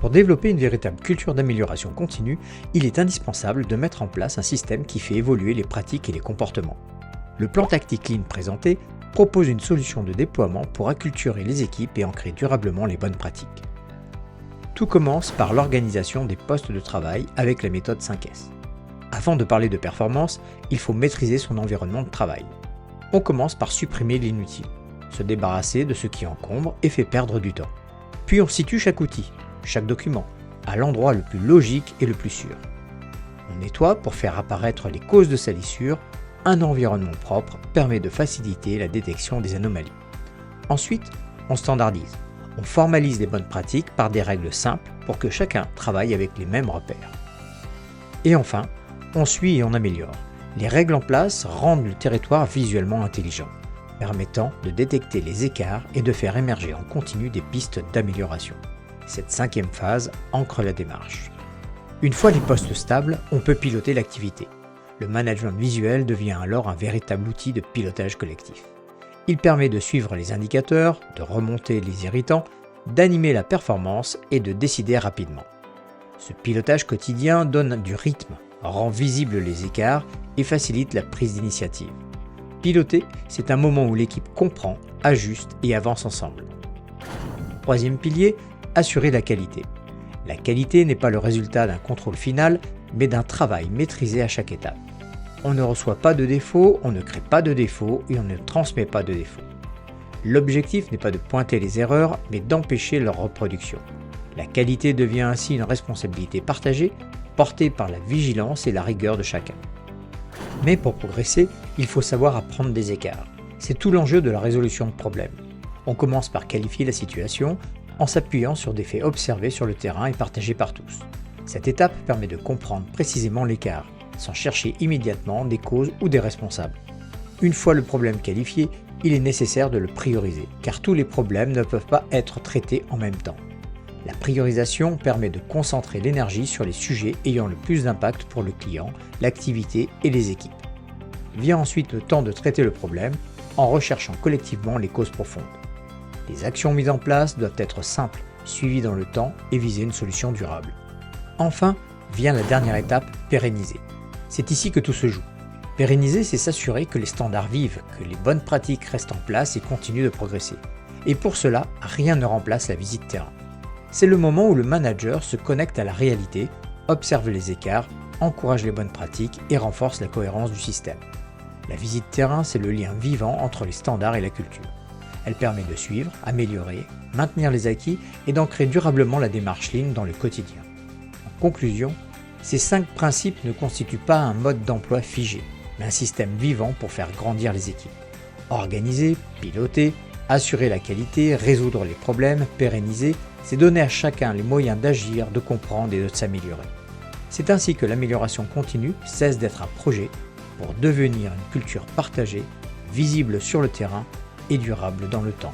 Pour développer une véritable culture d'amélioration continue, il est indispensable de mettre en place un système qui fait évoluer les pratiques et les comportements. Le plan tactique Lean présenté propose une solution de déploiement pour acculturer les équipes et ancrer durablement les bonnes pratiques. Tout commence par l'organisation des postes de travail avec la méthode 5S. Avant de parler de performance, il faut maîtriser son environnement de travail. On commence par supprimer l'inutile, se débarrasser de ce qui encombre et fait perdre du temps. Puis on situe chaque outil, chaque document, à l'endroit le plus logique et le plus sûr. On nettoie pour faire apparaître les causes de salissure. Un environnement propre permet de faciliter la détection des anomalies. Ensuite, on standardise. On formalise les bonnes pratiques par des règles simples pour que chacun travaille avec les mêmes repères. Et enfin, on suit et on améliore. Les règles en place rendent le territoire visuellement intelligent, permettant de détecter les écarts et de faire émerger en continu des pistes d'amélioration. Cette 5e phase ancre la démarche. Une fois les postes stables, on peut piloter l'activité. Le management visuel devient alors un véritable outil de pilotage collectif. Il permet de suivre les indicateurs, de remonter les irritants, d'animer la performance et de décider rapidement. Ce pilotage quotidien donne du rythme, rend visibles les écarts et facilite la prise d'initiative. Piloter, c'est un moment où l'équipe comprend, ajuste et avance ensemble. 3e pilier, assurer la qualité. La qualité n'est pas le résultat d'un contrôle final, mais d'un travail maîtrisé à chaque étape. On ne reçoit pas de défauts, on ne crée pas de défauts et on ne transmet pas de défauts. L'objectif n'est pas de pointer les erreurs, mais d'empêcher leur reproduction. La qualité devient ainsi une responsabilité partagée, portée par la vigilance et la rigueur de chacun. Mais pour progresser, il faut savoir apprendre des écarts. C'est tout l'enjeu de la résolution de problèmes. On commence par qualifier la situation en s'appuyant sur des faits observés sur le terrain et partagés par tous. Cette étape permet de comprendre précisément l'écart, sans chercher immédiatement des causes ou des responsables. Une fois le problème qualifié, il est nécessaire de le prioriser, car tous les problèmes ne peuvent pas être traités en même temps. La priorisation permet de concentrer l'énergie sur les sujets ayant le plus d'impact pour le client, l'activité et les équipes. Vient ensuite le temps de traiter le problème en recherchant collectivement les causes profondes. Les actions mises en place doivent être simples, suivies dans le temps et viser une solution durable. Enfin, vient la dernière étape, pérenniser. C'est ici que tout se joue. Pérenniser, c'est s'assurer que les standards vivent, que les bonnes pratiques restent en place et continuent de progresser. Et pour cela, rien ne remplace la visite terrain. C'est le moment où le manager se connecte à la réalité, observe les écarts, encourage les bonnes pratiques et renforce la cohérence du système. La visite terrain, c'est le lien vivant entre les standards et la culture. Elle permet de suivre, améliorer, maintenir les acquis et d'ancrer durablement la démarche Lean dans le quotidien. En conclusion, ces 5 principes ne constituent pas un mode d'emploi figé, mais un système vivant pour faire grandir les équipes. Organiser, piloter, assurer la qualité, résoudre les problèmes, pérenniser, c'est donner à chacun les moyens d'agir, de comprendre et de s'améliorer. C'est ainsi que l'amélioration continue cesse d'être un projet pour devenir une culture partagée, visible sur le terrain et durable dans le temps.